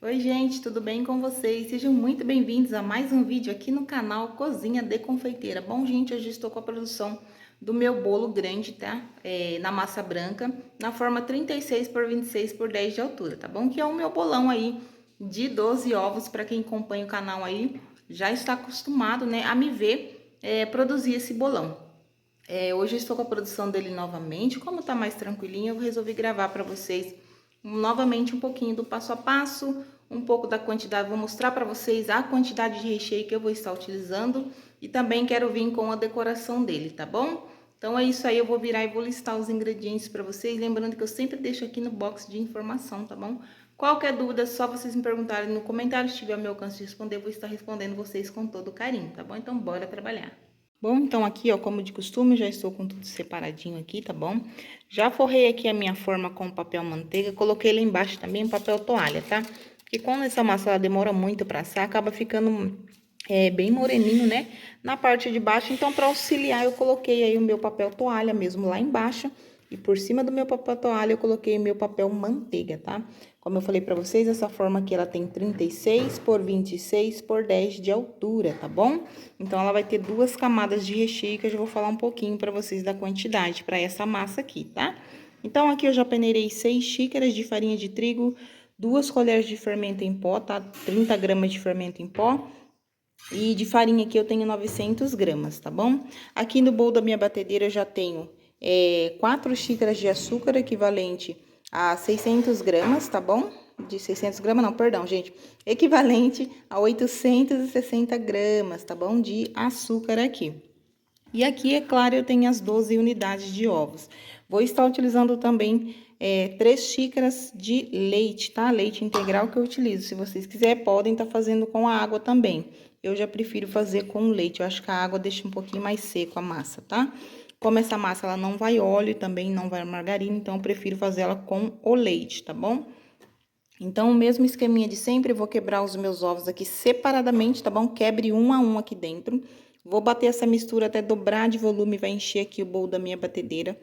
Oi, gente, tudo bem com vocês? Sejam muito bem-vindos a mais um vídeo aqui no canal Cozinha de Confeiteira. Bom, gente, hoje estou com a produção do meu bolo grande, tá? Na massa branca, na forma 36 por 26 por 10 de altura, tá bom? Que é o meu bolão aí de 12 ovos. Para quem acompanha o canal aí, já está acostumado, né, a me ver produzir esse bolão. Hoje eu estou com a produção dele novamente. Como tá mais tranquilinho, eu resolvi gravar para vocês novamente um pouquinho do passo a passo, um pouco da quantidade. Vou mostrar para vocês a quantidade de recheio que eu vou estar utilizando e também quero vir com a decoração dele, tá bom? Então é isso aí, eu vou virar e vou listar os ingredientes para vocês. Lembrando que eu sempre deixo aqui no box de informação, tá bom? Qualquer dúvida, é só vocês me perguntarem no comentário. Se tiver ao meu alcance de responder, eu vou estar respondendo vocês com todo carinho, tá bom? Então bora trabalhar. Bom, então aqui, ó, como de costume, já estou com tudo separadinho aqui, tá bom? Já forrei aqui a minha forma com papel manteiga, coloquei lá embaixo também o papel toalha, tá? Porque quando essa massa ela demora muito pra assar, acaba ficando bem moreninho, né? Na parte de baixo, então para auxiliar eu coloquei aí o meu papel toalha mesmo lá embaixo. E por cima do meu papel toalha eu coloquei o meu papel manteiga, tá? Como eu falei pra vocês, essa forma aqui ela tem 36 por 26 por 10 de altura, tá bom? Então ela vai ter duas camadas de recheio que eu já vou falar um pouquinho pra vocês da quantidade pra essa massa aqui, tá? Então aqui eu já peneirei 6 xícaras de farinha de trigo, 2 colheres de fermento em pó, tá? 30 gramas de fermento em pó. E de farinha aqui eu tenho 900 gramas, tá bom? Aqui no bowl da minha batedeira eu já tenho 4 xícaras de açúcar, equivalente a 600 gramas, tá bom? De 600 gramas, não, perdão, gente. Equivalente a 860 gramas, tá bom? De açúcar aqui. E aqui, é claro, eu tenho as 12 unidades de ovos. Vou estar utilizando também 3 xícaras de leite, tá? Leite integral que eu utilizo. Se vocês quiserem, podem estar fazendo com a água também. Eu já prefiro fazer com leite. Eu acho que a água deixa um pouquinho mais seco a massa, tá? Como essa massa ela não vai óleo, também não vai margarina, então eu prefiro fazer ela com o leite, tá bom? Então, o mesmo esqueminha de sempre, eu vou quebrar os meus ovos aqui separadamente, tá bom? Quebre um a um aqui dentro. Vou bater essa mistura até dobrar de volume, vai encher aqui o bowl da minha batedeira.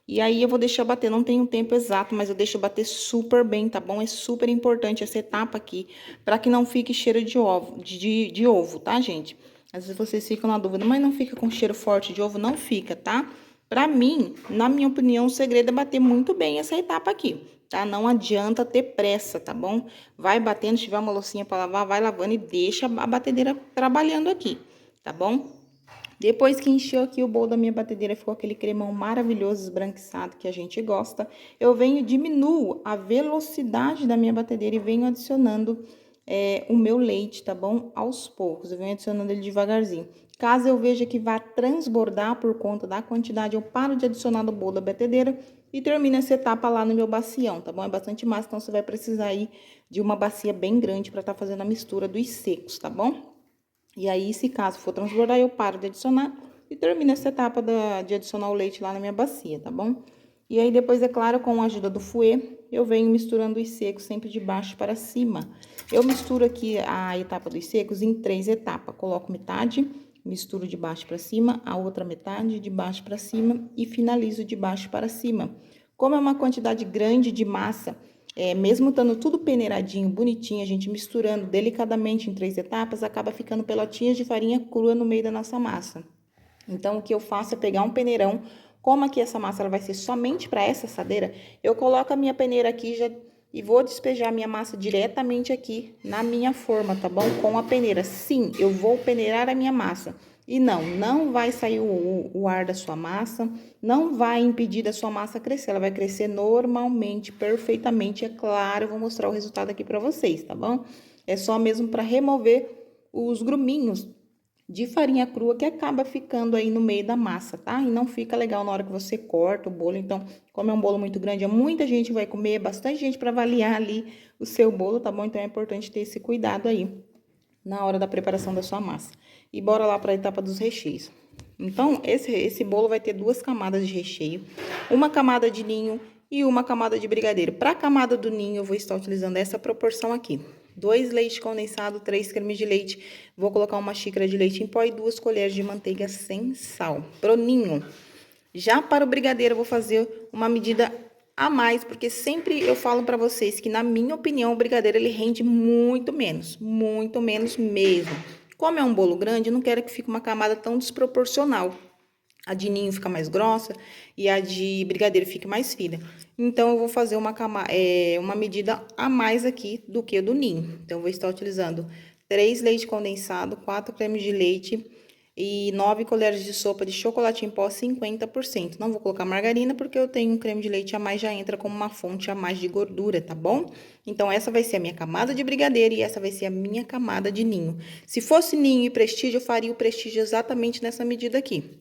E aí, eu vou deixar bater, não tem um tempo exato, mas eu deixo bater super bem, tá bom? É super importante essa etapa aqui, pra que não fique cheiro de ovo, de ovo, tá, gente? Às vezes vocês ficam na dúvida, mas não fica com cheiro forte de ovo? Não fica, tá? Pra mim, na minha opinião, o segredo é bater muito bem essa etapa aqui, tá? Não adianta ter pressa, tá bom? Vai batendo, se tiver uma loucinha pra lavar, vai lavando e deixa a batedeira trabalhando aqui, tá bom? Depois que encheu aqui o bowl da minha batedeira, ficou aquele cremão maravilhoso, esbranquiçado, que a gente gosta. Eu diminuo a velocidade da minha batedeira e venho adicionando o meu leite, tá bom? Aos poucos, eu venho adicionando ele devagarzinho. Caso eu veja que vá transbordar por conta da quantidade, eu paro de adicionar no bowl da batedeira e termino essa etapa lá no meu bacião, tá bom? É bastante massa, então você vai precisar aí de uma bacia bem grande para estar fazendo a mistura dos secos, tá bom? E aí, se caso for transbordar, eu paro de adicionar e termino essa etapa de adicionar o leite lá na minha bacia, tá bom? E aí, depois, é claro, com a ajuda do fouet, eu venho misturando os secos sempre de baixo para cima. Eu misturo aqui a etapa dos secos em 3 etapas. Coloco metade, misturo de baixo para cima, a outra metade de baixo para cima e finalizo de baixo para cima. Como é uma quantidade grande de massa, mesmo estando tudo peneiradinho, bonitinho, a gente misturando delicadamente em 3 etapas, acaba ficando pelotinhas de farinha crua no meio da nossa massa. Então, o que eu faço é pegar um peneirão, como aqui essa massa ela vai ser somente para essa assadeira, eu coloco a minha peneira aqui e vou despejar a minha massa diretamente aqui na minha forma, tá bom? Com a peneira. Sim, eu vou peneirar a minha massa. E não vai sair o ar da sua massa, não vai impedir da sua massa crescer, ela vai crescer normalmente, perfeitamente, é claro, eu vou mostrar o resultado aqui pra vocês, tá bom? É só mesmo para remover os gruminhos de farinha crua que acaba ficando aí no meio da massa, tá? E não fica legal na hora que você corta o bolo. Então, como é um bolo muito grande, muita gente vai comer, bastante gente para avaliar ali o seu bolo, tá bom? Então, é importante ter esse cuidado aí na hora da preparação da sua massa. E bora lá para a etapa dos recheios. Então, esse bolo vai ter 2 camadas de recheio, uma camada de ninho e uma camada de brigadeiro. Para a camada do ninho, eu vou estar utilizando essa proporção aqui. 2 leite condensado, 3 cremes de leite. Vou colocar uma xícara de leite em pó e 2 colheres de manteiga sem sal. Pro ninho. Já para o brigadeiro, eu vou fazer uma medida a mais, porque sempre eu falo pra vocês que, na minha opinião, o brigadeiro ele rende muito menos mesmo. Como é um bolo grande, eu não quero que fique uma camada tão desproporcional. A de ninho fica mais grossa e a de brigadeiro fica mais fina. Então, eu vou fazer uma medida a mais aqui do que o do ninho. Então, eu vou estar utilizando 3 leite condensado, 4 cremes de leite e 9 colheres de sopa de chocolate em pó 50%. Não vou colocar margarina porque eu tenho um creme de leite a mais, já entra como uma fonte a mais de gordura, tá bom? Então, essa vai ser a minha camada de brigadeiro e essa vai ser a minha camada de ninho. Se fosse ninho e prestígio, eu faria o prestígio exatamente nessa medida aqui.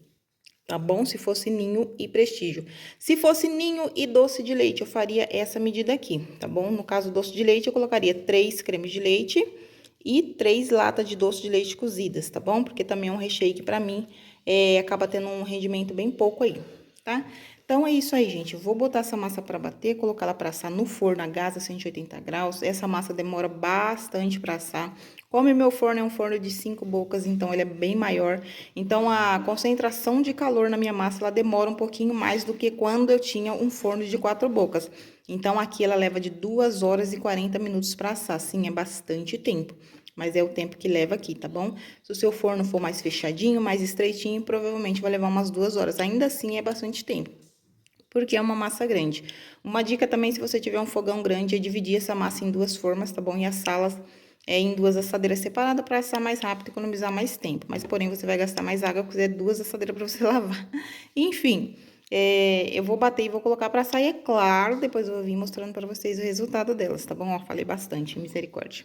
Tá bom? Se fosse ninho e prestígio. Se fosse ninho e doce de leite, eu faria essa medida aqui, tá bom? No caso, doce de leite, eu colocaria 3 cremes de leite e 3 latas de doce de leite cozidas, tá bom? Porque também é um recheio que, pra mim, acaba tendo um rendimento bem pouco aí, tá? Então, é isso aí, gente. Eu vou botar essa massa pra bater, colocar ela pra assar no forno a gás a 180 graus. Essa massa demora bastante pra assar. Como o meu forno é um forno de 5 bocas, então ele é bem maior. Então, a concentração de calor na minha massa, ela demora um pouquinho mais do que quando eu tinha um forno de 4 bocas. Então, aqui ela leva de 2 horas e 40 minutos para assar. Sim, é bastante tempo. Mas é o tempo que leva aqui, tá bom? Se o seu forno for mais fechadinho, mais estreitinho, provavelmente vai levar umas 2 horas. Ainda assim, é bastante tempo, porque é uma massa grande. Uma dica também, se você tiver um fogão grande, é dividir essa massa em 2 formas, tá bom? E assá-las em 2 assadeiras separadas para assar mais rápido e economizar mais tempo. Mas, porém, você vai gastar mais água porque é 2 assadeiras para você lavar. Enfim, eu vou bater e vou colocar para assar. E é claro, depois eu vou vir mostrando para vocês o resultado delas, tá bom? Ó, falei bastante, misericórdia.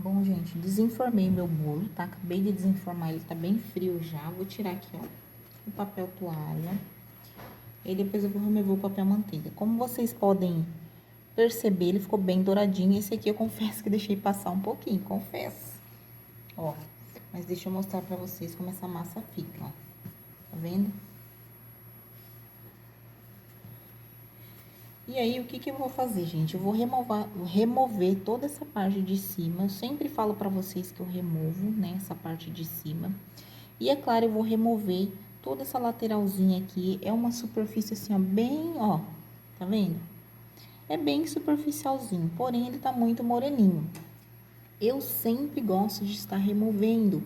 Bom, gente, desenformei meu bolo, tá? Acabei de desenformar, ele tá bem frio já. Vou tirar aqui, ó, o papel toalha. E depois eu vou remover o papel manteiga. Como vocês podem perceber, ele ficou bem douradinho. Esse aqui eu confesso que deixei passar um pouquinho, confesso. Ó, mas deixa eu mostrar pra vocês como essa massa fica, ó. Tá vendo? E aí, o que que eu vou fazer, gente? Eu vou remover toda essa parte de cima. Eu sempre falo pra vocês que eu removo, né, essa parte de cima. E é claro, eu vou remover toda essa lateralzinha aqui. É uma superfície assim, ó, bem, ó, tá vendo? É bem superficialzinho, porém ele tá muito moreninho. Eu sempre gosto de estar removendo.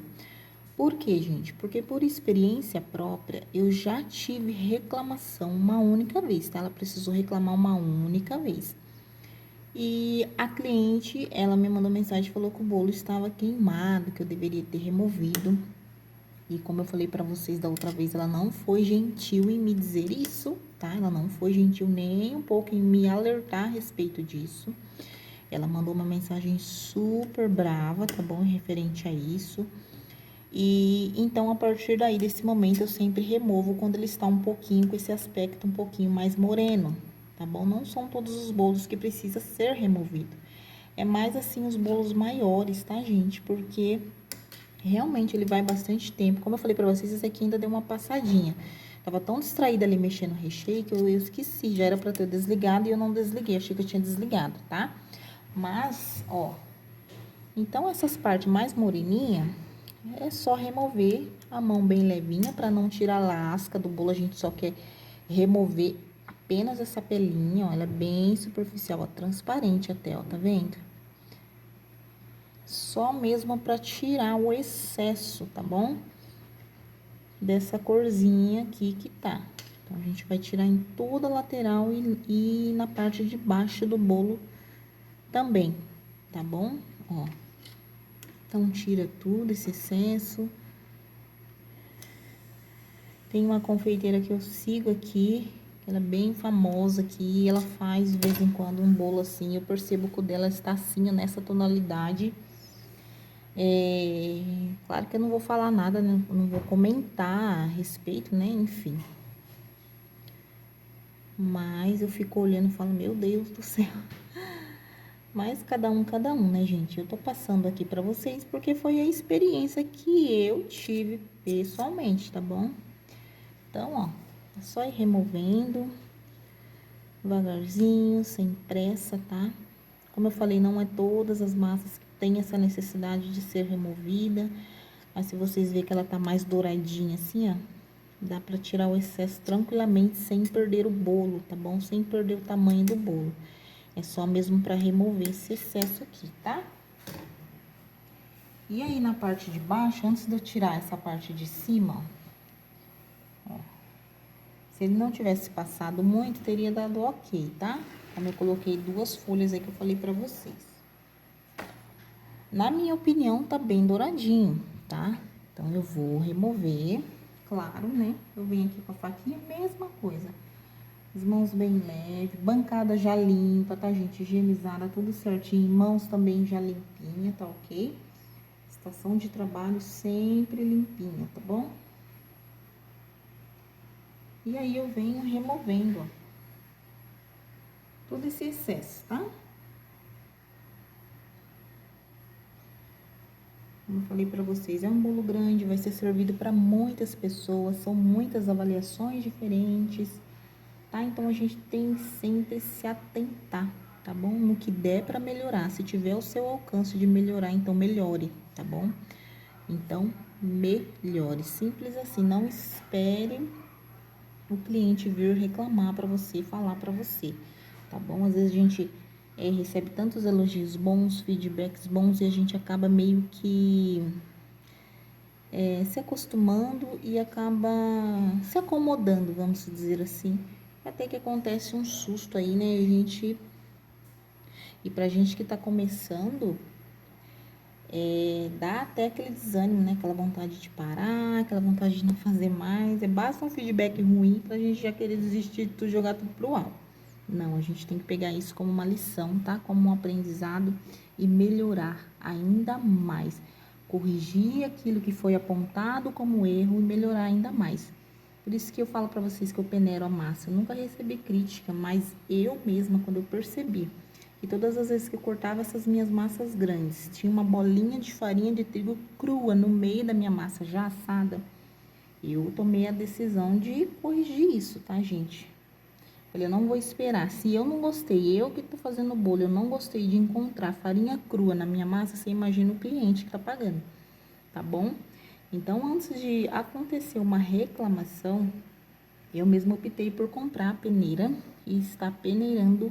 Por quê, gente? Porque por experiência própria, eu já tive reclamação uma única vez, tá? Ela precisou reclamar uma única vez. E a cliente, ela me mandou mensagem e falou que o bolo estava queimado, que eu deveria ter removido. E como eu falei pra vocês da outra vez, ela não foi gentil em me dizer isso, tá? Ela não foi gentil nem um pouco em me alertar a respeito disso. Ela mandou uma mensagem super brava, tá bom? Referente a isso. E então, a partir daí, desse momento, eu sempre removo quando ele está um pouquinho com esse aspecto um pouquinho mais moreno, tá bom? Não são todos os bolos que precisa ser removido. É mais assim os bolos maiores, tá, gente? Porque realmente ele vai bastante tempo. Como eu falei pra vocês, esse aqui ainda deu uma passadinha. Tava tão distraída ali mexendo no recheio que eu esqueci. Já era pra ter desligado e eu não desliguei. Achei que eu tinha desligado, tá? Mas, ó. Então, essas partes mais moreninha, é só remover a mão bem levinha pra não tirar a lasca do bolo. A gente só quer remover apenas essa pelinha, ó. Ela é bem superficial, ó, transparente até, ó, tá vendo? Só mesmo pra tirar o excesso, tá bom? Dessa corzinha aqui que tá. Então, a gente vai tirar em toda a lateral e na parte de baixo do bolo também, tá bom? Ó. Então, tira tudo esse excesso. Tem uma confeiteira que eu sigo aqui, ela é bem famosa aqui, ela faz de vez em quando um bolo assim, eu percebo que o dela está assim, nessa tonalidade. Claro que eu não vou falar nada, né? Eu não vou comentar a respeito, né? Enfim. Mas eu fico olhando e falo, meu Deus do céu. Mas cada um, né, gente? Eu tô passando aqui pra vocês porque foi a experiência que eu tive pessoalmente, tá bom? Então, ó, é só ir removendo devagarzinho, sem pressa, tá? Como eu falei, não é todas as massas que têm essa necessidade de ser removida. Mas se vocês verem que ela tá mais douradinha assim, ó, dá pra tirar o excesso tranquilamente sem perder o bolo, tá bom? Sem perder o tamanho do bolo. É só mesmo pra remover esse excesso aqui, tá? E aí, na parte de baixo, antes de eu tirar essa parte de cima, ó, se ele não tivesse passado muito, teria dado ok, tá? Como eu coloquei duas folhas aí que eu falei pra vocês. Na minha opinião, tá bem douradinho, tá? Então, eu vou remover, claro, né? Eu venho aqui com a faquinha, mesma coisa. As mãos bem leves, bancada já limpa, tá, gente? Higienizada, tudo certinho. Mãos também já limpinha, tá ok? Estação de trabalho sempre limpinha, tá bom? E aí, eu venho removendo, ó, todo esse excesso, tá? Como eu falei pra vocês, é um bolo grande, vai ser servido para muitas pessoas, são muitas avaliações diferentes, tá? Então, a gente tem sempre se atentar, tá bom? No que der para melhorar. Se tiver o seu alcance de melhorar, então melhore, tá bom? Então, melhore. Simples assim, não espere o cliente vir reclamar para você, falar para você, tá bom? Às vezes a gente recebe tantos elogios bons, feedbacks bons e a gente acaba meio que se acostumando e acaba se acomodando, vamos dizer assim. Até que acontece um susto aí, né? E pra gente que tá começando, dá até aquele desânimo, né? Aquela vontade de parar, aquela vontade de não fazer mais. Basta um feedback ruim pra gente já querer desistir de tudo, jogar tudo pro alto. Não, a gente tem que pegar isso como uma lição, tá? Como um aprendizado e melhorar ainda mais. Corrigir aquilo que foi apontado como erro e melhorar ainda mais. Por isso que eu falo pra vocês que eu peneiro a massa. Eu nunca recebi crítica, mas eu mesma, quando eu percebi que todas as vezes que eu cortava essas minhas massas grandes, tinha uma bolinha de farinha de trigo crua no meio da minha massa já assada, eu tomei a decisão de corrigir isso, tá, gente? Falei, eu não vou esperar. Se eu não gostei, eu que tô fazendo o bolo, eu não gostei de encontrar farinha crua na minha massa, você imagina o cliente que tá pagando, tá bom? Então, antes de acontecer uma reclamação, eu mesmo optei por comprar a peneira e estar peneirando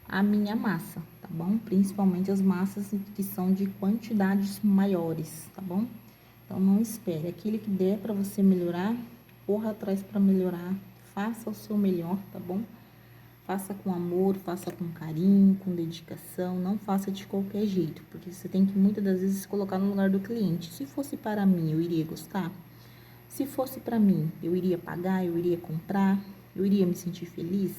a minha massa, tá bom? Principalmente as massas que são de quantidades maiores, tá bom? Então, não espere. Aquilo que der para você melhorar, corra atrás para melhorar. Faça o seu melhor, tá bom? Faça com amor, faça com carinho, com dedicação. Não faça de qualquer jeito, porque você tem que muitas das vezes se colocar no lugar do cliente. Se fosse para mim, eu iria gostar? Se fosse para mim, eu iria pagar, eu iria comprar, eu iria me sentir feliz,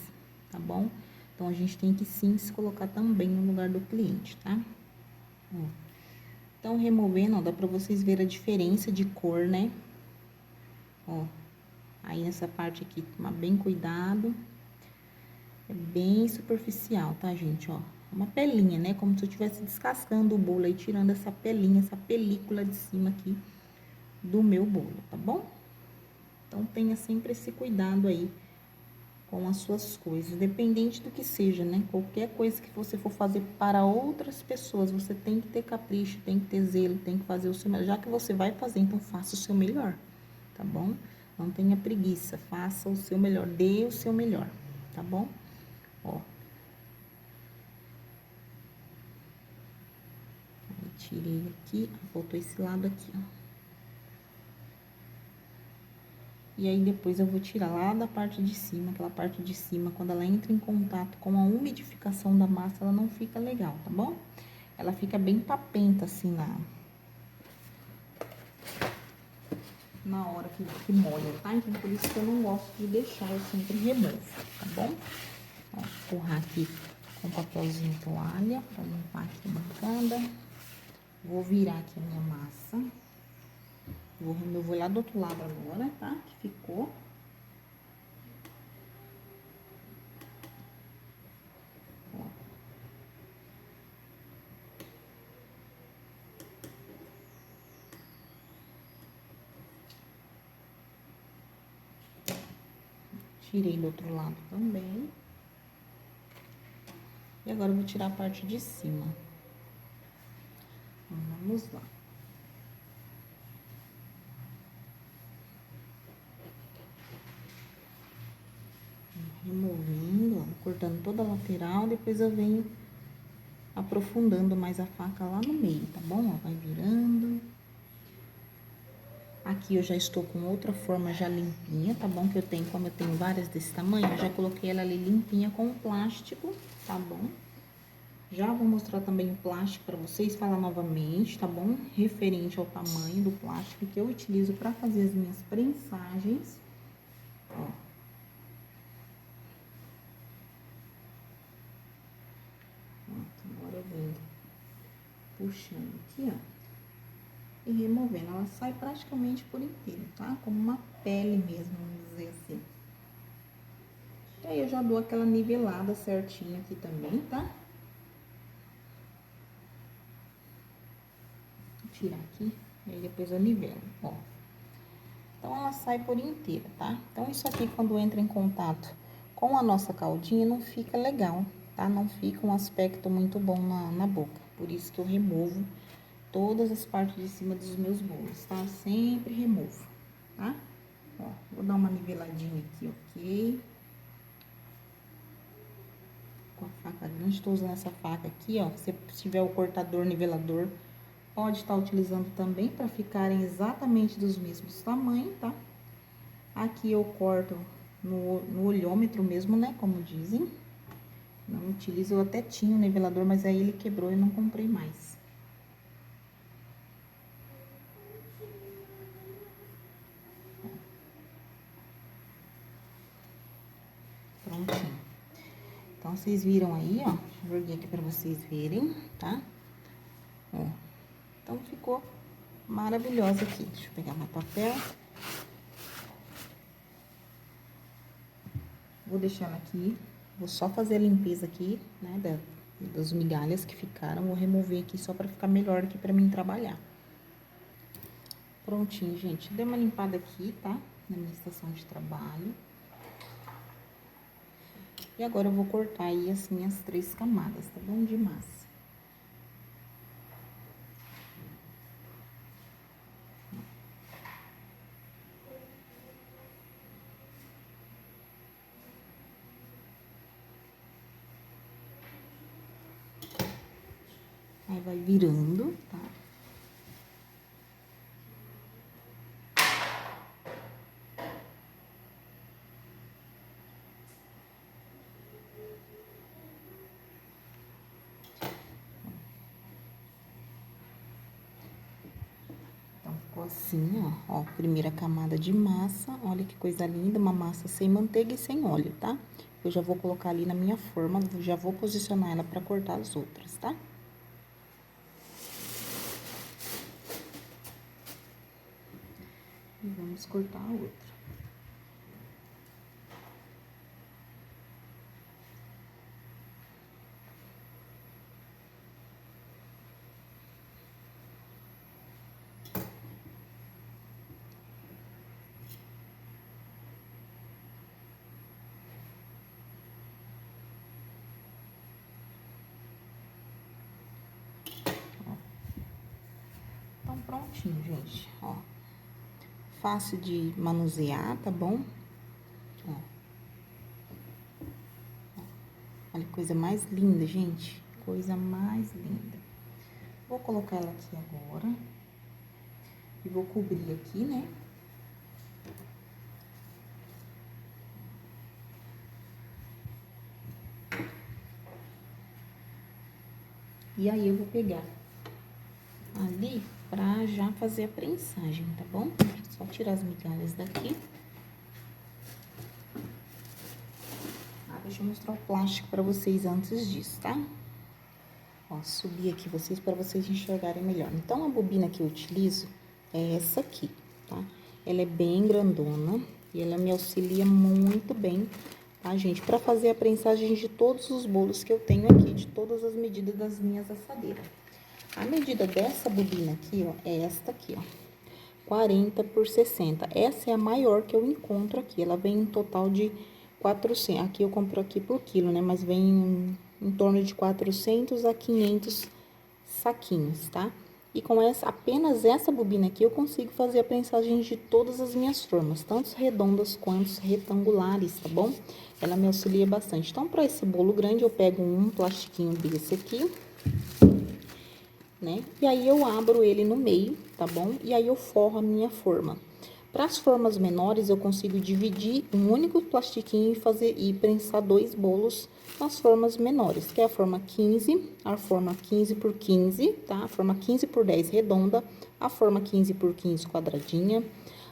tá bom? Então, a gente tem que sim se colocar também no lugar do cliente, tá? Ó. Então, removendo, ó, dá pra vocês verem a diferença de cor, né? Ó, aí nessa parte aqui, tomar bem cuidado. É bem superficial, tá, gente? Ó, uma pelinha, né? Como se eu estivesse descascando o bolo aí, tirando essa pelinha, essa película de cima aqui do meu bolo, tá bom? Então, tenha sempre esse cuidado aí com as suas coisas, independente do que seja, né? Qualquer coisa que você for fazer para outras pessoas, você tem que ter capricho, tem que ter zelo, tem que fazer o seu melhor. Já que você vai fazer, então faça o seu melhor, tá bom? Não tenha preguiça, faça o seu melhor, dê o seu melhor, tá bom? Ó. Aí, tirei aqui, voltou esse lado aqui, ó. E aí, depois eu vou tirar lá da parte de cima, aquela parte de cima, quando ela entra em contato com a umidificação da massa, ela não fica legal, tá bom? Ela fica bem papenta, assim, na hora que molha, tá? Então, por isso que eu não gosto de deixar, eu sempre removo, tá bom? Ó, empurrar aqui com papelzinho toalha, pra limpar aqui a bancada. Vou virar aqui a minha massa. Vou remover lá do outro lado agora, tá? Que ficou. Ó. Tirei do outro lado também. E agora eu vou tirar a parte de cima. Vamos lá. Removendo, ó, cortando toda a lateral, depois eu venho aprofundando mais a faca lá no meio, tá bom? Ó, vai virando. Aqui eu já estou com outra forma já limpinha, tá bom? Que eu tenho, como eu tenho várias desse tamanho, eu já coloquei ela ali limpinha com o plástico, tá bom? Já vou mostrar também o plástico para vocês, falar novamente, tá bom? Referente ao tamanho do plástico que eu utilizo para fazer as minhas prensagens. Ó. Pronto, agora eu venho puxando aqui, ó. E removendo, ela sai praticamente por inteiro, tá? Como uma pele mesmo, vamos dizer assim. E aí eu já dou aquela nivelada certinho aqui também, tá? Vou tirar aqui, e aí depois eu nivelo, ó. Então, ela sai por inteira, tá? Então, isso aqui, quando entra em contato com a nossa caldinha, não fica legal, tá? Não fica um aspecto muito bom na boca. Por isso que eu removo todas as partes de cima dos meus bolos, tá? Sempre removo, tá? Ó, vou dar uma niveladinha aqui, ok? Com a faca grande, tô usando essa faca aqui, ó. Se tiver o cortador nivelador, pode estar utilizando também para ficarem exatamente dos mesmos tamanhos, tá? Aqui eu corto no olhômetro mesmo, né? Como dizem. Não utilizo, eu até tinha o nivelador, mas aí ele quebrou e não comprei mais. Prontinho. Então, vocês viram aí, ó. Deixa eu joguei aqui pra vocês verem, tá? Ó. Então, ficou maravilhosa aqui. Deixa eu pegar meu papel. Vou deixar ela aqui. Vou só fazer a limpeza aqui, né? Das migalhas que ficaram. Vou remover aqui só pra ficar melhor aqui pra mim trabalhar. Prontinho, gente. Dei uma limpada aqui, tá? Na minha estação de trabalho. E agora eu vou cortar aí as minhas 3 camadas, tá bom? De massa. Aí vai virando, tá? Então, ficou assim, ó. Ó, primeira camada de massa. Olha que coisa linda, uma massa sem manteiga e sem óleo, tá? Eu já vou colocar ali na minha forma, já vou posicionar ela pra cortar as outras, tá? E vamos cortar a outra. Então, prontinho, gente, ó. Fácil de manusear, tá bom? Ó. Olha que coisa mais linda, gente. Coisa mais linda. Vou colocar ela aqui agora. E vou cobrir aqui, né? E aí, eu vou pegar ali pra já fazer a prensagem, tá bom? Só tirar as migalhas daqui. Deixa eu mostrar o plástico pra vocês antes disso, tá? Ó, subir aqui pra vocês enxergarem melhor. Então, a bobina que eu utilizo é essa aqui, tá? Ela é bem grandona e ela me auxilia muito bem, tá, gente? Pra fazer a prensagem de todos os bolos que eu tenho aqui, de todas as medidas das minhas assadeiras. A medida dessa bobina aqui, ó, é esta aqui, ó. 40 por 60. Essa é a maior que eu encontro aqui. Ela vem em total de 400. Aqui eu compro aqui por quilo, né? Mas vem em torno de 400 a 500 saquinhos, tá? E com essa, apenas essa bobina aqui, eu consigo fazer a prensagem de todas as minhas formas, tanto redondas quanto retangulares, tá bom? Ela me auxilia bastante. Então, para esse bolo grande, eu pego um plastiquinho desse aqui, né? E aí, eu abro ele no meio, tá bom? E aí, eu forro a minha forma. Para as formas menores, eu consigo dividir um único plastiquinho e prensar dois bolos nas formas menores, que é a forma 15, a forma 15 por 15, tá? A forma 15 por 10 redonda, a forma 15 por 15 quadradinha,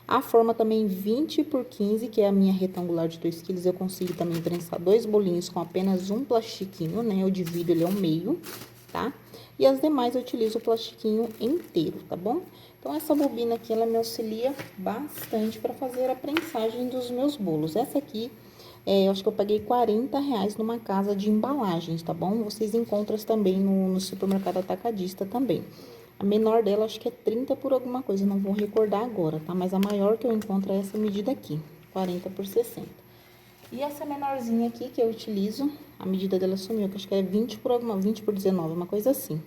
a forma também 20 por 15, que é a minha retangular de 2 kg, eu consigo também prensar dois bolinhos com apenas um plastiquinho, né? Eu divido ele ao meio, tá? E as demais eu utilizo o plastiquinho inteiro, tá bom? Então, essa bobina aqui, ela me auxilia bastante para fazer a prensagem dos meus bolos. Essa aqui, eu acho que eu paguei R$ 40 numa casa de embalagens, tá bom? Vocês encontram também no supermercado atacadista também. A menor dela, acho que é 30 por alguma coisa, não vou recordar agora, tá? Mas a maior que eu encontro é essa medida aqui, 40 por 60. E essa menorzinha aqui que eu utilizo, a medida dela sumiu, que acho que é 20 por alguma, 20 por 19, uma coisa assim.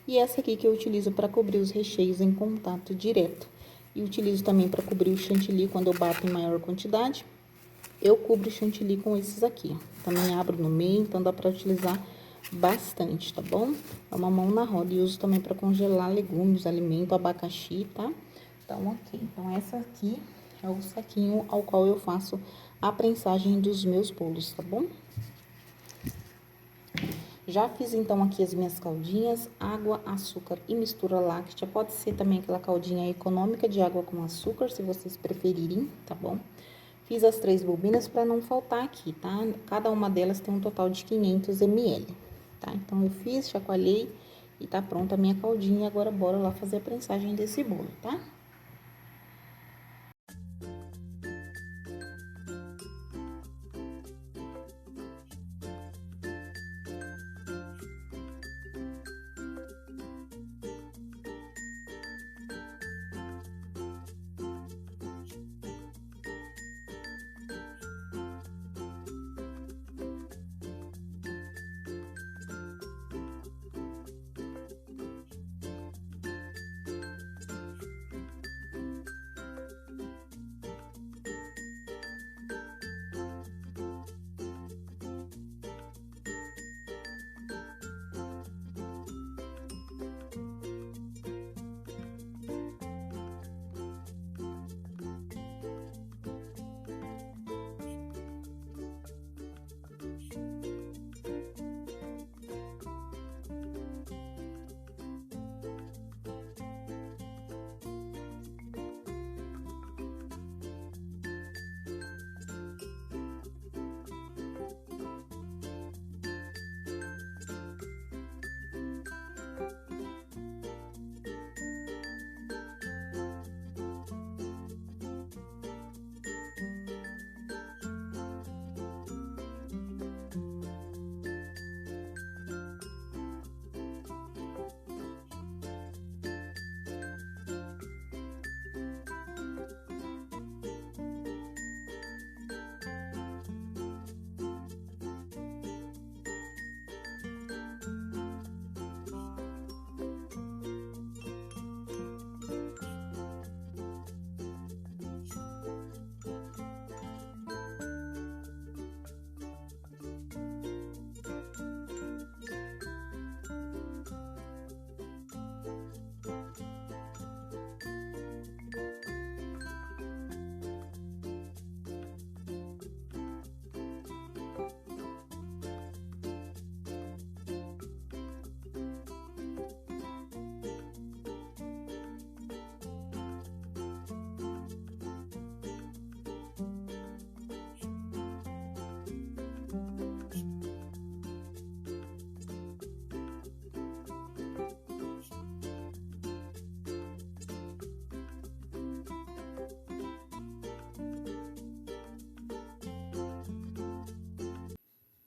E essa aqui que eu utilizo para cobrir os recheios em contato direto. E utilizo também para cobrir o chantilly quando eu bato em maior quantidade. Eu cubro o chantilly com esses aqui, ó. Também abro no meio, então dá para utilizar bastante, tá bom? É uma mão na roda e uso também para congelar legumes, alimento, abacaxi, tá? Então, ok. Então, essa aqui é o saquinho ao qual eu faço a prensagem dos meus bolos, tá bom? Já fiz, então, aqui as minhas caldinhas, água, açúcar e mistura láctea. Pode ser também aquela caldinha econômica de água com açúcar, se vocês preferirem, tá bom? Fiz as 3 bobinas para não faltar aqui, tá? Cada uma delas tem um total de 500 ml, tá? Então, eu fiz, chacoalhei e tá pronta a minha caldinha. Agora, bora lá fazer a prensagem desse bolo, tá?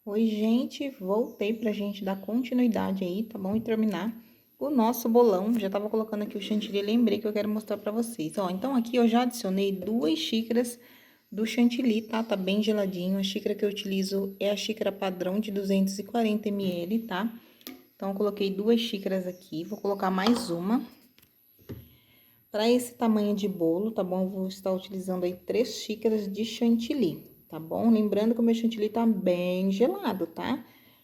Oi, gente, voltei pra gente dar continuidade aí, tá bom? E terminar o nosso bolão. Já tava colocando aqui o chantilly, lembrei que eu quero mostrar pra vocês. Ó, então aqui eu já adicionei 2 xícaras do chantilly, tá? Tá bem geladinho. A xícara que eu utilizo é a xícara padrão de 240 ml, tá? Então, eu coloquei 2 xícaras aqui, vou colocar mais uma. Para esse tamanho de bolo, tá bom? Eu vou estar utilizando aí 3 xícaras de chantilly, tá bom? Lembrando que o meu chantilly tá bem gelado, tá?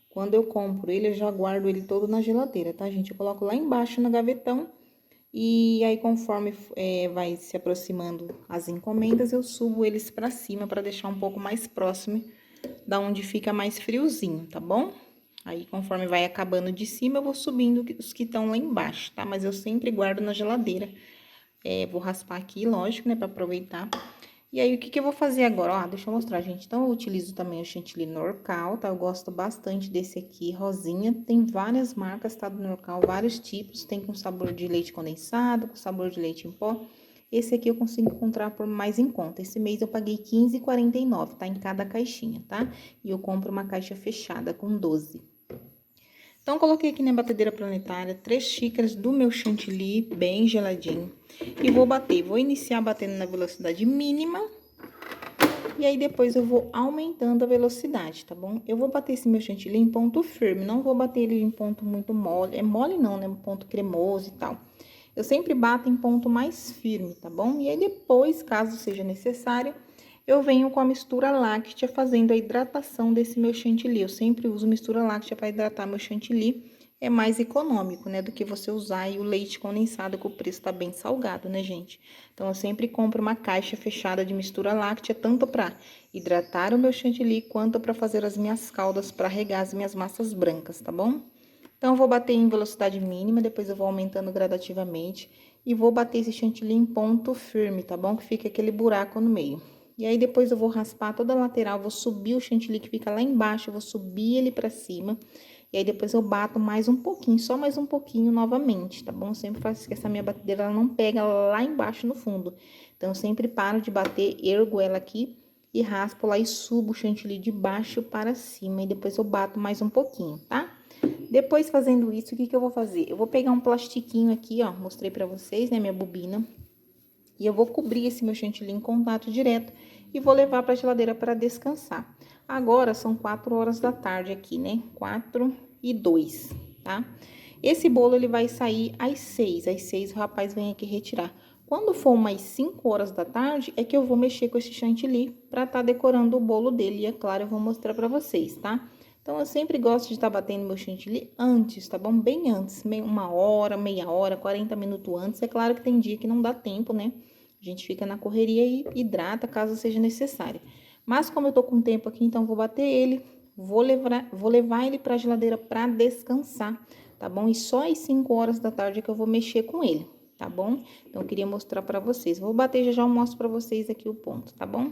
Quando eu compro ele, eu já guardo ele todo na geladeira, tá, gente? Eu coloco lá embaixo no gavetão e aí, conforme vai se aproximando as encomendas, eu subo eles pra cima para deixar um pouco mais próximo da onde fica mais friozinho, tá bom? Aí, conforme vai acabando de cima, eu vou subindo os que estão lá embaixo, tá? Mas eu sempre guardo na geladeira. Vou raspar aqui, lógico, né, pra aproveitar. E aí, o que que eu vou fazer agora? Ó, deixa eu mostrar, gente. Então, eu utilizo também o chantilly Norcal, tá? Eu gosto bastante desse aqui, rosinha. Tem várias marcas, tá, do Norcal, vários tipos. Tem com sabor de leite condensado, com sabor de leite em pó. Esse aqui eu consigo encontrar por mais em conta. Esse mês eu paguei R$15,49, tá? Em cada caixinha, tá? E eu compro uma caixa fechada com 12. Então, coloquei aqui na batedeira planetária 3 xícaras do meu chantilly, bem geladinho. E vou bater, vou iniciar batendo na velocidade mínima. E aí, depois eu vou aumentando a velocidade, tá bom? Eu vou bater esse meu chantilly em ponto firme, não vou bater ele em ponto muito mole. É mole não, né? Um ponto cremoso e tal. Eu sempre bato em ponto mais firme, tá bom? E aí, depois, caso seja necessário, eu venho com a mistura láctea fazendo a hidratação desse meu chantilly. Eu sempre uso mistura láctea para hidratar meu chantilly. É mais econômico, né, do que você usar aí o leite condensado, que o preço tá bem salgado, né, gente? Então, eu sempre compro uma caixa fechada de mistura láctea, tanto para hidratar o meu chantilly, quanto para fazer as minhas caldas para regar as minhas massas brancas, tá bom? Então, eu vou bater em velocidade mínima, depois eu vou aumentando gradativamente e vou bater esse chantilly em ponto firme, tá bom? Que fica aquele buraco no meio. E aí, depois eu vou raspar toda a lateral, vou subir o chantilly que fica lá embaixo, eu vou subir ele pra cima. E aí, depois eu bato mais um pouquinho, só mais um pouquinho novamente, tá bom? Eu sempre faço que essa minha batedeira, ela não pega lá embaixo no fundo. Então, eu sempre paro de bater, ergo ela aqui e raspo lá e subo o chantilly de baixo para cima. E depois eu bato mais um pouquinho, tá? Depois, fazendo isso, o que que eu vou fazer? Eu vou pegar um plastiquinho aqui, ó, mostrei pra vocês, né, minha bobina. E eu vou cobrir esse meu chantilly em contato direto e vou levar para a geladeira para descansar. Agora são 4 horas da tarde aqui, né? 4:02, tá? Esse bolo ele vai sair às 6. Às 6 o rapaz vem aqui retirar. Quando for umas 5 horas da tarde, é que eu vou mexer com esse chantilly para estar decorando o bolo dele. E é claro, eu vou mostrar para vocês, tá? Então, eu sempre gosto de estar batendo meu chantilly antes, tá bom? Bem antes, uma hora, meia hora, 40 minutos antes. É claro que tem dia que não dá tempo, né? A gente fica na correria e hidrata caso seja necessário. Mas como eu tô com tempo aqui, então vou bater ele, vou levar ele pra geladeira pra descansar, tá bom? E só às 5 horas da tarde é que eu vou mexer com ele, tá bom? Então, eu queria mostrar pra vocês. Vou bater, já eu mostro pra vocês aqui o ponto, tá bom?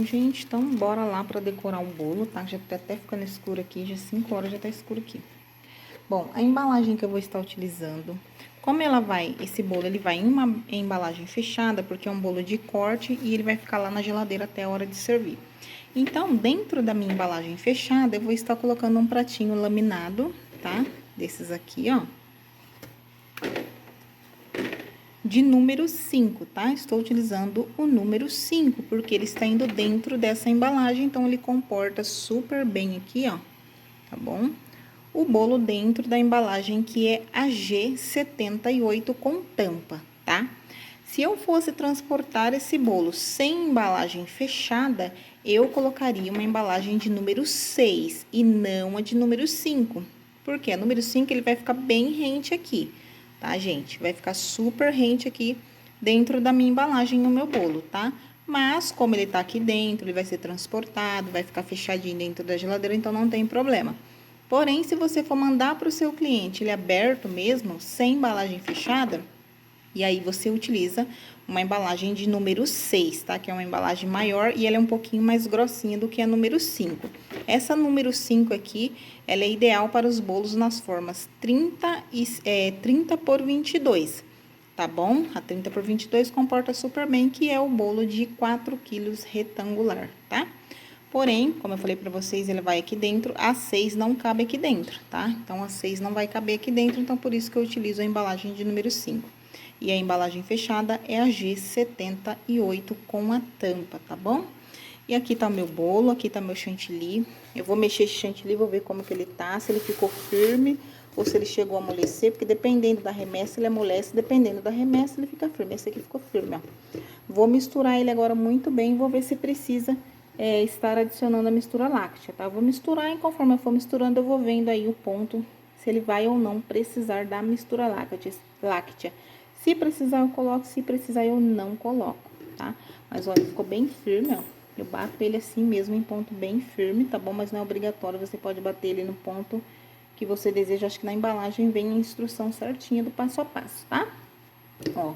gente, então bora lá pra decorar o bolo, tá? Já tá até ficando escuro aqui, já 5 horas já tá escuro aqui. Bom, a embalagem que eu vou estar utilizando, como esse bolo ele vai em uma embalagem fechada, porque é um bolo de corte e ele vai ficar lá na geladeira até a hora de servir. Então, dentro da minha embalagem fechada, eu vou estar colocando um pratinho laminado, tá? Desses aqui, ó. De número 5, tá? Estou utilizando o número 5, porque ele está indo dentro dessa embalagem, então ele comporta super bem aqui, ó, tá bom? O bolo dentro da embalagem que é a G78 com tampa, tá? Se eu fosse transportar esse bolo sem embalagem fechada, eu colocaria uma embalagem de número 6 e não a de número 5. Porque a número 5 ele vai ficar bem rente aqui, tá, gente? Vai ficar super rente aqui dentro da minha embalagem no meu bolo, tá? Mas, como ele tá aqui dentro, ele vai ser transportado, vai ficar fechadinho dentro da geladeira, então não tem problema. Porém, se você for mandar para o seu cliente ele aberto mesmo, sem embalagem fechada, e aí você utiliza uma embalagem de número 6, tá? Que é uma embalagem maior e ela é um pouquinho mais grossinha do que a número 5. Essa número 5 aqui, ela é ideal para os bolos nas formas 30 por 22, tá bom? A 30 por 22 comporta super bem, que é o bolo de 4 quilos retangular, tá? Porém, como eu falei pra vocês, ele vai aqui dentro, a 6 não cabe aqui dentro, tá? Então, a 6 não vai caber aqui dentro, então por isso que eu utilizo a embalagem de número 5. E a embalagem fechada é a G78 com a tampa, tá bom? E aqui tá o meu bolo, aqui tá meu chantilly. Eu vou mexer esse chantilly, vou ver como que ele tá, se ele ficou firme ou se ele chegou a amolecer, porque dependendo da remessa ele amolece, dependendo da remessa ele fica firme. Esse aqui ficou firme, ó. Vou misturar ele agora muito bem, vou ver se precisa estar adicionando a mistura láctea, tá? Eu vou misturar e conforme eu for misturando, eu vou vendo aí o ponto, se ele vai ou não precisar da mistura láctea. Se precisar, eu coloco, se precisar, eu não coloco, tá? Mas, olha, ficou bem firme, ó. Eu bato ele assim mesmo, em ponto bem firme, tá bom? Mas não é obrigatório, você pode bater ele no ponto que você deseja. Acho que na embalagem vem a instrução certinha do passo a passo, tá? Ó,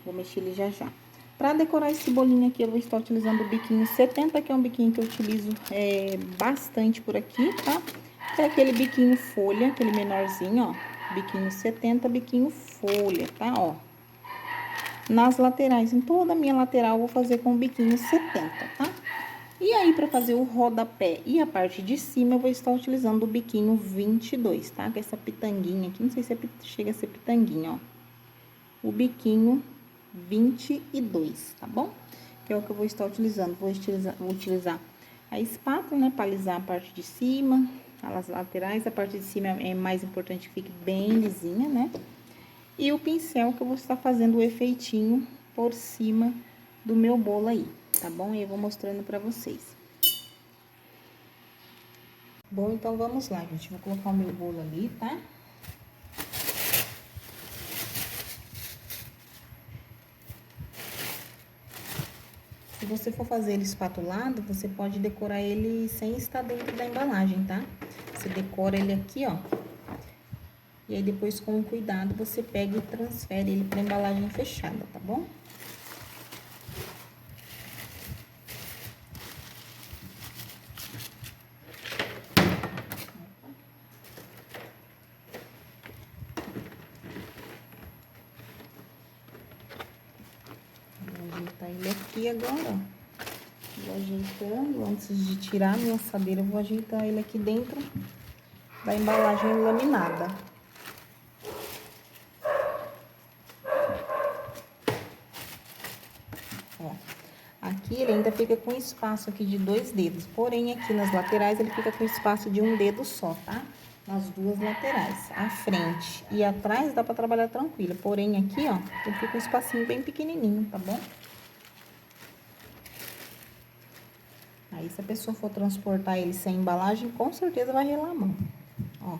vou mexer ele já já. Pra decorar esse bolinho aqui, eu vou estar utilizando o biquinho 70, que é um biquinho que eu utilizo bastante por aqui, tá? Que é aquele biquinho folha, aquele menorzinho, ó. Biquinho 70, biquinho folha, tá? Ó. Nas laterais, em toda a minha lateral, eu vou fazer com o biquinho 70, tá? E aí, pra fazer o rodapé e a parte de cima, eu vou estar utilizando o biquinho 22, tá? Que é essa pitanguinha aqui, não sei se chega a ser pitanguinha, ó. O biquinho 22, tá bom? Que é o que eu vou estar utilizando. Vou utilizar a espátula, né, para alisar a parte de cima, as laterais. A parte de cima é mais importante que fique bem lisinha, né? E o pincel que eu vou estar fazendo o efeitinho por cima do meu bolo aí, tá bom? E eu vou mostrando pra vocês. Bom, então vamos lá, gente. Vou colocar o meu bolo ali, tá? Se você for fazer ele espatulado, você pode decorar ele sem estar dentro da embalagem, tá? Você decora ele aqui, ó. E aí, depois, com cuidado, você pega e transfere ele pra embalagem fechada, tá bom? Vou ajeitar ele aqui agora, ó. Vou ajeitando, antes de tirar a minha assadeira, eu vou ajeitar ele aqui dentro da embalagem laminada. Ó, aqui ele ainda fica com espaço aqui de 2 dedos, porém aqui nas laterais ele fica com espaço de 1 dedo só, tá? Nas duas laterais, à frente e atrás dá pra trabalhar tranquilo, porém aqui, ó, ele fica um espacinho bem pequenininho, tá bom? Aí, se a pessoa for transportar ele sem embalagem, com certeza vai relar a mão, ó.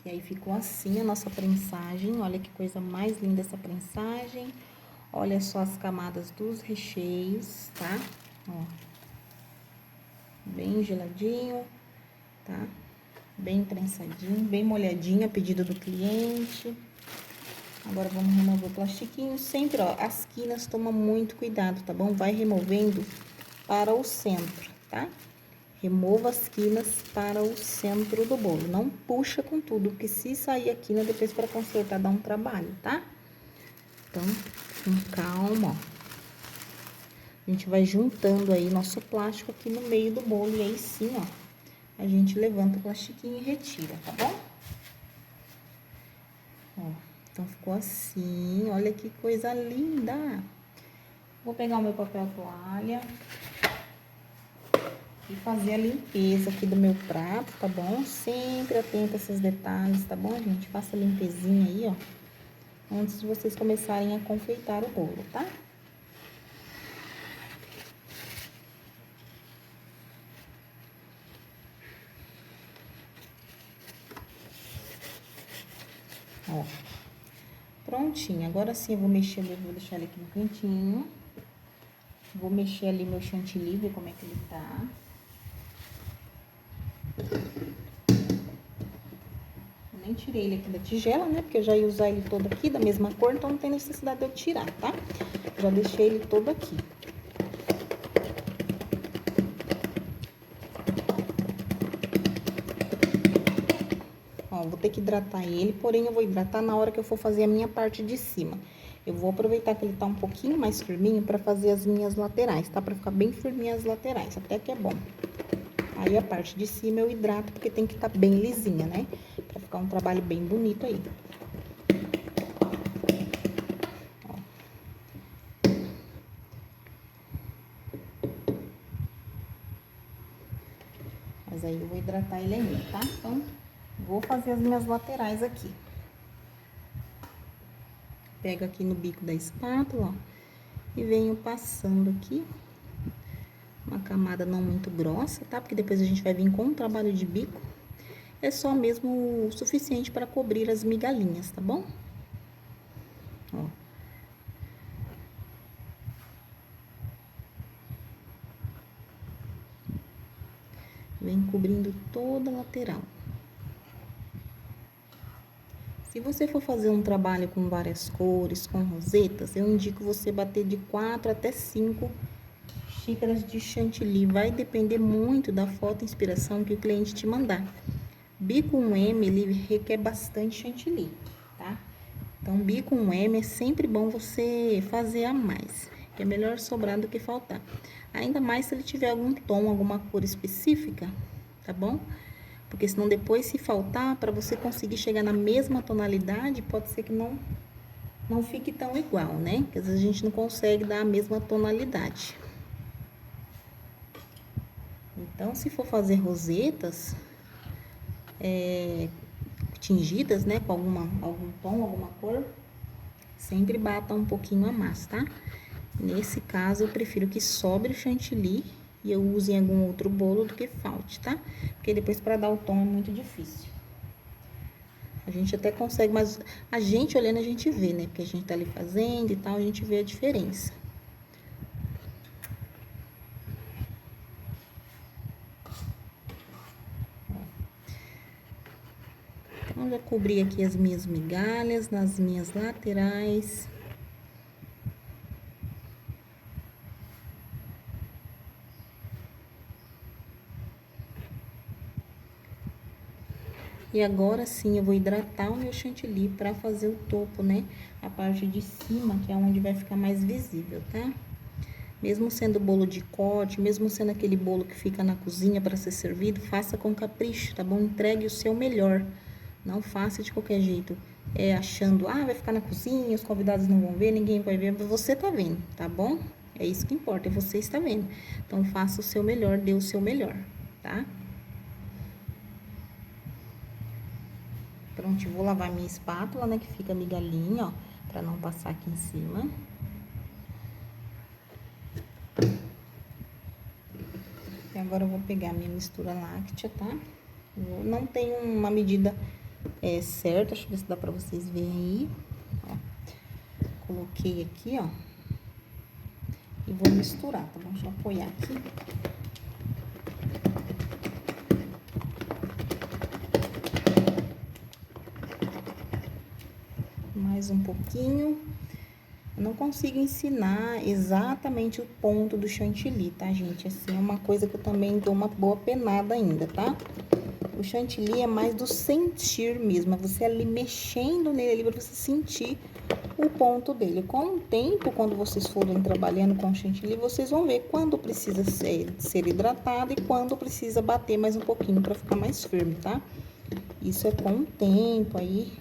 E aí, ficou assim a nossa prensagem. Olha que coisa mais linda essa prensagem. Olha só as camadas dos recheios, tá? Ó. Bem geladinho, tá? Bem prensadinho, bem molhadinho, a pedido do cliente. Agora, vamos remover o plastiquinho. Sempre, ó, as quinas, toma muito cuidado, tá bom? Vai removendo para o centro, tá? Remova as quinas para o centro do bolo. Não puxa com tudo, porque se sair a quina, depois para consertar dá um trabalho, tá? Então, com calma, ó. A gente vai juntando aí nosso plástico aqui no meio do bolo. E aí sim, ó, a gente levanta o plastiquinho e retira, tá bom? Ó, então ficou assim. Olha que coisa linda! Vou pegar o meu papel toalha e fazer a limpeza aqui do meu prato, tá bom? Sempre atenta a esses detalhes, tá bom, gente? Faça a limpezinha aí, ó, antes de vocês começarem a confeitar o bolo, tá? Ó, prontinho. Agora sim eu vou mexer, eu vou deixar ele aqui no cantinho. Vou mexer ali meu chantilly, ver como é que ele tá. Eu nem tirei ele aqui da tigela, né? Porque eu já ia usar ele todo aqui, da mesma cor, então não tem necessidade de eu tirar, tá? Já deixei ele todo aqui. Ó, vou ter que hidratar ele, porém eu vou hidratar na hora que eu for fazer a minha parte de cima. Eu vou aproveitar que ele tá um pouquinho mais firminho pra fazer as minhas laterais, tá? Pra ficar bem firminha as laterais, até que é bom. Aí a parte de cima eu hidrato, porque tem que estar bem lisinha, né? Pra ficar um trabalho bem bonito aí. Ó. Mas aí eu vou hidratar ele ainda, tá? Então, vou fazer as minhas laterais aqui. Pego aqui no bico da espátula, ó, e venho passando aqui. Uma camada não muito grossa, tá? Porque depois a gente vai vir com um trabalho de bico. É só mesmo o suficiente para cobrir as migalhinhas, tá bom? Ó. Vem cobrindo toda a lateral. Se você for fazer um trabalho com várias cores, com rosetas, eu indico você bater de 4 até 5 xícaras de chantilly. Vai depender muito da foto inspiração que o cliente te mandar. Bico 1M, ele requer bastante chantilly, tá? Então, bico 1M é sempre bom você fazer a mais, que é melhor sobrar do que faltar. Ainda mais se ele tiver algum tom, alguma cor específica, tá bom? Porque senão depois, se faltar, para você conseguir chegar na mesma tonalidade, pode ser que não fique tão igual, né? Porque às vezes a gente não consegue dar a mesma tonalidade. Então, se for fazer rosetas tingidas, né, com algum tom, alguma cor, sempre bata um pouquinho a mais, tá? Nesse caso, eu prefiro que sobre o chantilly e eu use em algum outro bolo do que falte, tá? Porque depois, para dar o tom, é muito difícil. A gente até consegue, mas a gente olhando, a gente vê, né? Porque a gente tá ali fazendo e tal, a gente vê a diferença. Então, já cobri aqui as minhas migalhas nas minhas laterais. E agora sim, eu vou hidratar o meu chantilly pra fazer o topo, né? A parte de cima, que é onde vai ficar mais visível, tá? Mesmo sendo bolo de corte, mesmo sendo aquele bolo que fica na cozinha para ser servido, faça com capricho, tá bom? Entregue o seu melhor. Não faça de qualquer jeito, achando, vai ficar na cozinha, os convidados não vão ver, ninguém vai ver, mas você tá vendo, tá bom? É isso que importa, é você está vendo. Então, faça o seu melhor, dê o seu melhor, tá? Pronto, eu vou lavar minha espátula, né, que fica migalhinha, ó, pra não passar aqui em cima. E agora eu vou pegar minha mistura láctea, tá? Não tem uma medida certa, deixa eu ver se dá pra vocês verem aí. Ó, coloquei aqui, ó, e vou misturar, tá bom? Deixa eu apoiar aqui. Mais Mais um pouquinho. Eu não consigo ensinar exatamente o ponto do chantilly, tá, gente? Assim, é uma coisa que eu também dou uma boa penada ainda, tá? O chantilly é mais do sentir mesmo, é você ali mexendo nele ali pra você sentir o ponto dele. Com o tempo, quando vocês forem trabalhando com o chantilly, vocês vão ver quando precisa ser hidratado e quando precisa bater mais um pouquinho pra ficar mais firme, tá? Isso é com o tempo aí,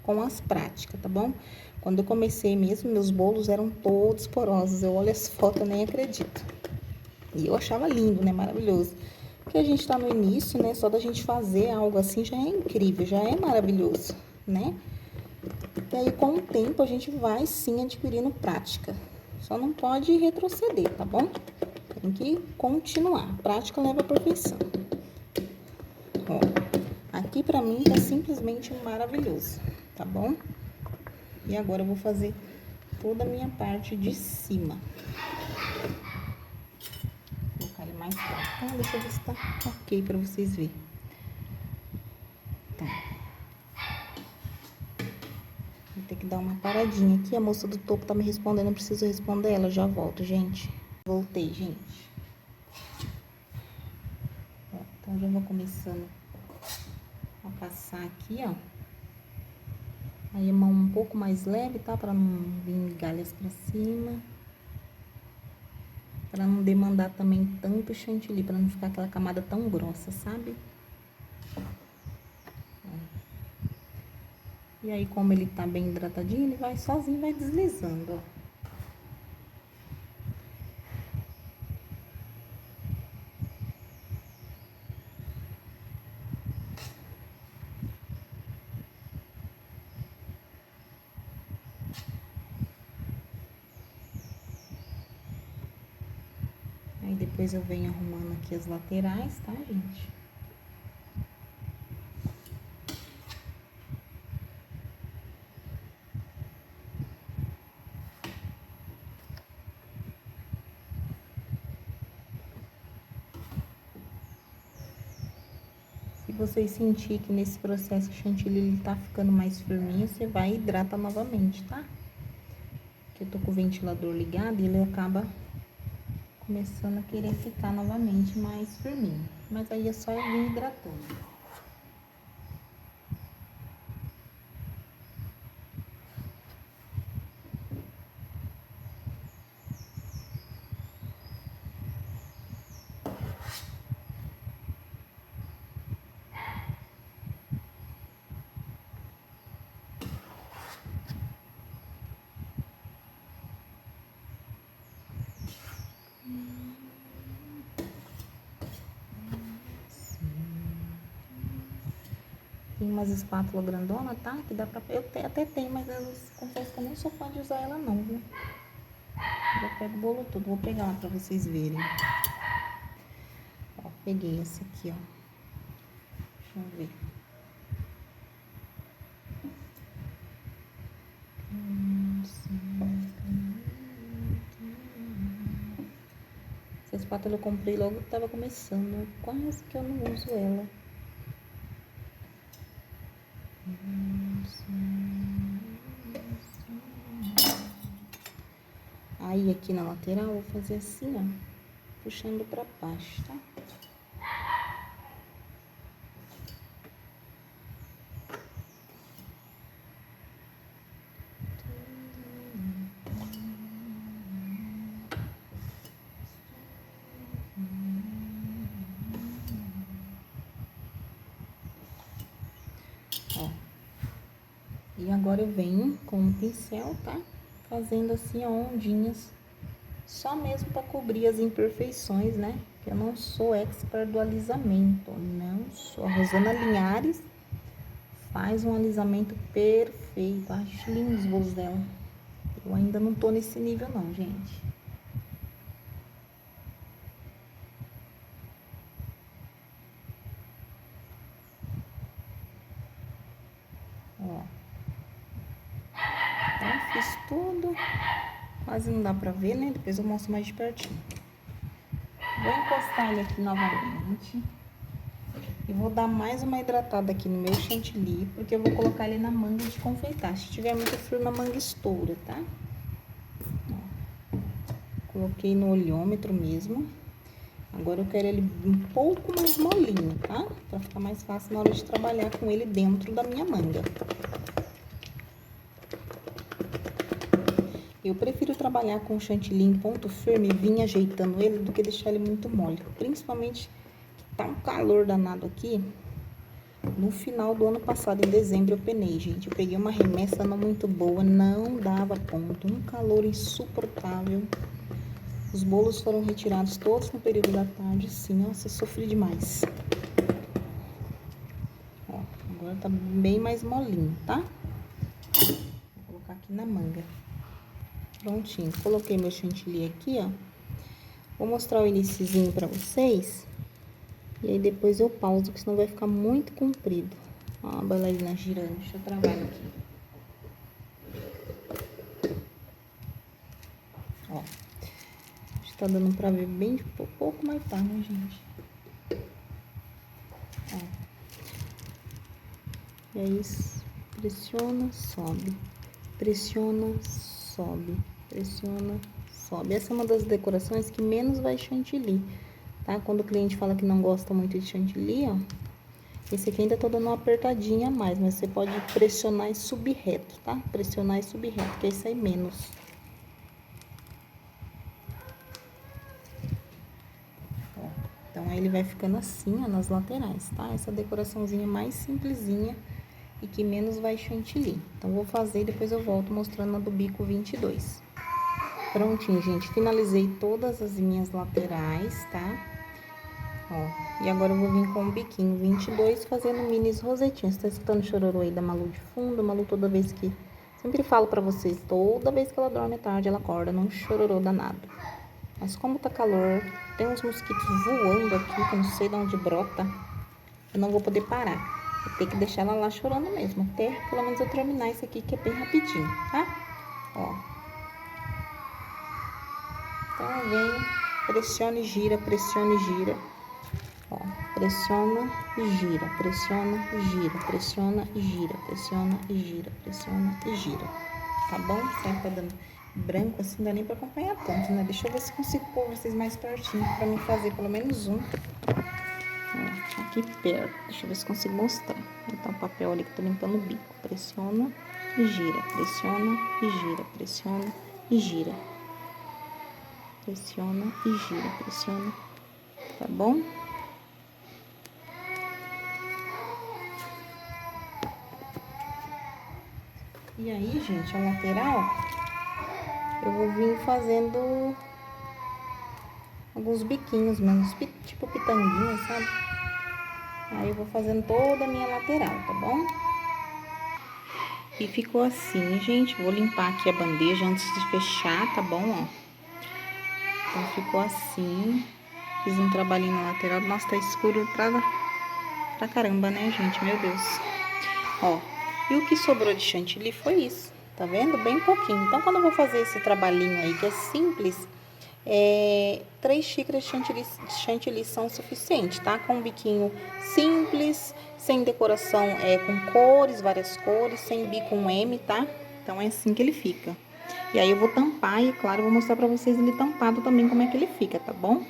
com as práticas, tá bom? Quando eu comecei mesmo, meus bolos eram todos porosos. Eu olho as fotos e nem acredito. E eu achava lindo, né? Maravilhoso. Porque a gente tá no início, né? Só da gente fazer algo assim já é incrível, já é maravilhoso, né? E aí, com o tempo, a gente vai sim adquirindo prática. Só não pode retroceder, tá bom? Tem que continuar. Prática leva à perfeição. Ó, aqui pra mim tá simplesmente maravilhoso, tá bom? E agora eu vou fazer toda a minha parte de cima. Vou colocar ele mais pra cá, deixa eu ver se tá ok pra vocês verem. Tá. Vou ter que dar uma paradinha aqui, a moça do topo tá me respondendo, eu preciso responder ela, já volto, gente. Voltei, gente. Ó, então já vou começando a passar aqui, ó. Aí a mão um pouco mais leve, tá? Pra não vir migalhas pra cima. Pra não demandar também tanto chantilly, pra não ficar aquela camada tão grossa, sabe? E aí, como ele tá bem hidratadinho, ele vai sozinho, vai deslizando, ó. Aí depois eu venho arrumando aqui as laterais, tá, gente? Se vocês sentir que nesse processo o chantilly ele tá ficando mais firminho, você vai e hidrata novamente, tá? Porque eu tô com o ventilador ligado e ele acaba começando a querer ficar novamente mais firminho. Mas aí é só eu vir hidratando. Tem umas espátulas grandona, tá? Que dá pra... até tenho, mas eu confesso que eu nem sou fã de usar ela não, viu? Eu pego o bolo todo. Vou pegar lá pra vocês verem. Ó, peguei esse aqui, ó. Deixa eu ver. Essa espátula eu comprei logo que tava começando. Quase que eu não uso ela. Aí aqui na lateral eu vou fazer assim, ó, puxando pra baixo, tá? Ó. E agora eu venho com o pincel, tá? Fazendo assim, ó, ondinhas. Só mesmo pra cobrir as imperfeições, né? Que eu não sou expert do alisamento, não sou. A Rosana Linhares faz um alisamento perfeito. Acho lindo os bolos dela. Eu ainda não tô nesse nível não, gente. Ó. Então, fiz tudo. Quase não dá pra ver, né? Depois eu mostro mais de pertinho. Vou encostar ele aqui novamente. E vou dar mais uma hidratada aqui no meu chantilly, porque eu vou colocar ele na manga de confeitar. Se tiver muito firme, a manga estoura, tá? Ó, coloquei no olhômetro mesmo. Agora eu quero ele um pouco mais molinho, tá? Pra ficar mais fácil na hora de trabalhar com ele dentro da minha manga. Eu prefiro trabalhar com o chantilly em ponto firme e vir ajeitando ele do que deixar ele muito mole. Principalmente que tá um calor danado aqui. No final do ano passado, em dezembro, eu penei, gente. Eu peguei uma remessa não muito boa, não dava ponto. Um calor insuportável. Os bolos foram retirados todos no período da tarde. Sim, nossa, sofri demais. Ó, agora tá bem mais molinho, tá? Vou colocar aqui na manga. Prontinho. Coloquei meu chantilly aqui, ó. Vou mostrar o iniciozinho pra vocês. E aí depois eu pauso, porque senão vai ficar muito comprido. Ó, a bailarina girando. Deixa eu travar aqui. Ó. Acho que tá dando pra ver bem de pouco, mas tá, né, gente? Ó. E aí, pressiona, sobe. Pressiona, sobe. Pressiona, sobe. Essa é uma das decorações que menos vai chantilly, tá? Quando o cliente fala que não gosta muito de chantilly, ó. Esse aqui ainda tô dando uma apertadinha a mais, mas você pode pressionar e subir reto, tá? Pressionar e subir reto, que esse aí menos. Ó, então aí ele vai ficando assim, ó, nas laterais, tá? Essa decoraçãozinha mais simplesinha e que menos vai chantilly. Então, vou fazer e depois eu volto mostrando a do bico 22. Prontinho, gente. Finalizei todas as minhas laterais, tá? Ó, e agora eu vou vir com o biquinho 22 fazendo minis rosetinhas. Tá escutando o chororô aí da Malu de fundo? A Malu toda vez que... Sempre falo pra vocês, toda vez que ela dorme à tarde, ela acorda num chororô danado. Mas como tá calor, tem uns mosquitos voando aqui, que eu não sei de onde brota, eu não vou poder parar. Vou ter que deixar ela lá chorando mesmo, até pelo menos eu terminar isso aqui, que é bem rapidinho, tá? Ó. Então, vem, pressiona e gira, pressiona e gira. Ó, pressiona e gira, pressiona e gira, pressiona e gira, pressiona e gira, pressiona e gira. Tá bom? Será que tá dando branco assim? Não dá nem pra acompanhar tanto, né? Deixa eu ver se consigo pôr vocês mais pertinho pra mim fazer pelo menos um. Ó, aqui perto. Deixa eu ver se consigo mostrar. Então, o papel ali que eu tô limpando o bico. Pressiona e gira, pressiona e gira, pressiona e gira. Pressiona e gira, pressiona. Tá bom? E aí, gente, a lateral, eu vou vir fazendo alguns biquinhos mesmo, tipo pitanguinha, sabe? Aí eu vou fazendo toda a minha lateral, tá bom? E ficou assim, gente. Vou limpar aqui a bandeja antes de fechar, tá bom, ó? Então, ficou assim. Fiz um trabalhinho na lateral. Nossa, tá escuro pra caramba, né, gente? Meu Deus. Ó, e o que sobrou de chantilly foi isso, tá vendo? Bem pouquinho. Então, quando eu vou fazer esse trabalhinho aí, que é simples, 3 xícaras de chantilly são suficientes, tá? Com um biquinho simples, sem decoração, com cores, várias cores, sem bico M, tá? Então, é assim que ele fica. E aí, eu vou tampar e, claro, vou mostrar pra vocês ele tampado também como é que ele fica, tá bom?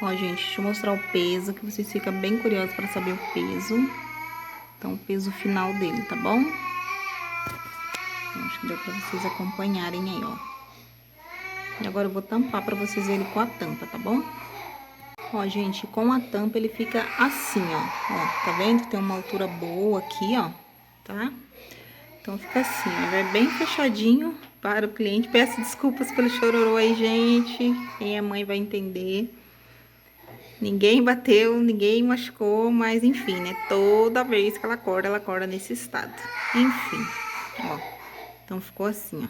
Ó, gente, deixa eu mostrar o peso, que vocês ficam bem curiosos pra saber o peso. Então, o peso final dele, tá bom? Então, acho que deu pra vocês acompanharem aí, ó. E agora eu vou tampar pra vocês verem com a tampa, tá bom? Ó, gente, com a tampa ele fica assim, ó. Ó, tá vendo? Tem uma altura boa aqui, ó, tá? Então, fica assim, ó, vai bem fechadinho para o cliente. Peço desculpas pelo chororô aí, gente. Quem é mãe vai entender. Ninguém bateu, ninguém machucou, mas enfim, né? Toda vez que ela acorda nesse estado. Enfim, ó. Então, ficou assim, ó.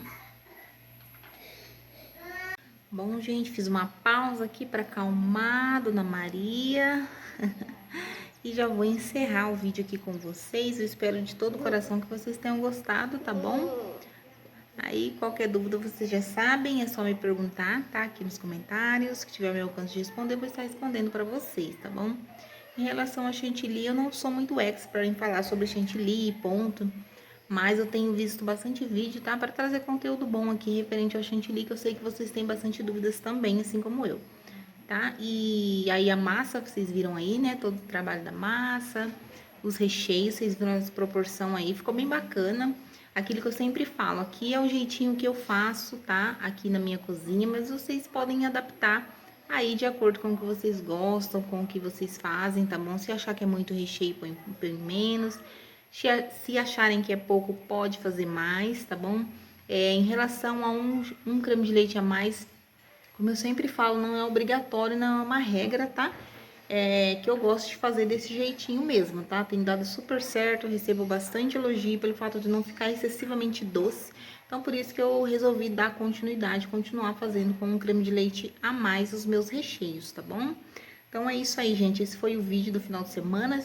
Bom, gente, fiz uma pausa aqui para acalmar a Dona Maria. E já vou encerrar o vídeo aqui com vocês. Eu espero de todo o coração que vocês tenham gostado, tá bom? Aí, qualquer dúvida, vocês já sabem, é só me perguntar, tá? Aqui nos comentários, que tiver ao meu alcance de responder, eu vou estar respondendo para vocês, tá bom? Em relação a chantilly, eu não sou muito expert em falar sobre chantilly, ponto. Mas eu tenho visto bastante vídeo, tá? Para trazer conteúdo bom aqui referente ao chantilly, que eu sei que vocês têm bastante dúvidas também, assim como eu, tá? E aí a massa, vocês viram aí, né? Todo o trabalho da massa, os recheios, vocês viram a proporção aí, ficou bem bacana. Aquilo que eu sempre falo, aqui é o jeitinho que eu faço, tá? Aqui na minha cozinha, mas vocês podem adaptar aí de acordo com o que vocês gostam, com o que vocês fazem, tá bom? Se achar que é muito recheio, põe menos. Se acharem que é pouco, pode fazer mais, tá bom? Em relação a um creme de leite a mais, como eu sempre falo, não é obrigatório, não é uma regra, tá? Que eu gosto de fazer desse jeitinho mesmo, tá? Tem dado super certo, eu recebo bastante elogio pelo fato de não ficar excessivamente doce. Então, por isso que eu resolvi dar continuidade, continuar fazendo com um creme de leite a mais os meus recheios, tá bom? Então é isso aí, gente. Esse foi o vídeo do final de semana,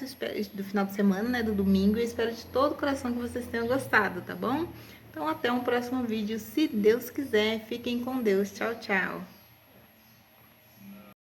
né, do domingo. Eu espero de todo o coração que vocês tenham gostado, tá bom? Então até um próximo vídeo, se Deus quiser. Fiquem com Deus. Tchau, tchau.